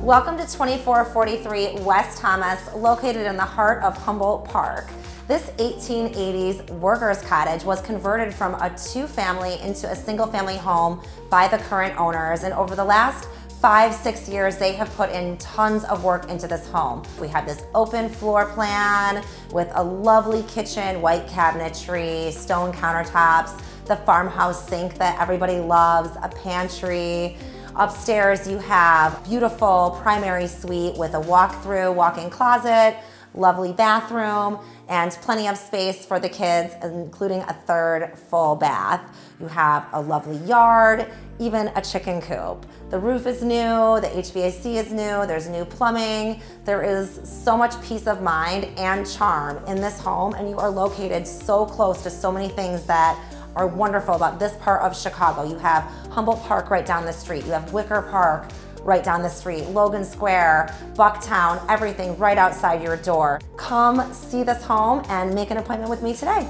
Welcome to 2443 West Thomas, located in the heart of Humboldt Park. This 1880s workers' cottage was converted from a two-family into a single-family home by the current owners, and over the last 5-6 years, they have put in tons of work into this home. We have this open floor plan with a lovely kitchen, white cabinetry, stone countertops, the farmhouse sink that everybody loves, a pantry. Upstairs, you have beautiful primary suite with a walk-in closet, lovely bathroom, and plenty of space for the kids, including a third full bath. You have a lovely yard, even a chicken coop. The roof is new, the HVAC is new, there's new plumbing. There is so much peace of mind and charm in this home, and you are located so close to so many things that are wonderful about this part of Chicago. You have Humboldt Park right down the street. You have Wicker Park right down the street, Logan Square, Bucktown, everything right outside your door. Come see this home and make an appointment with me today.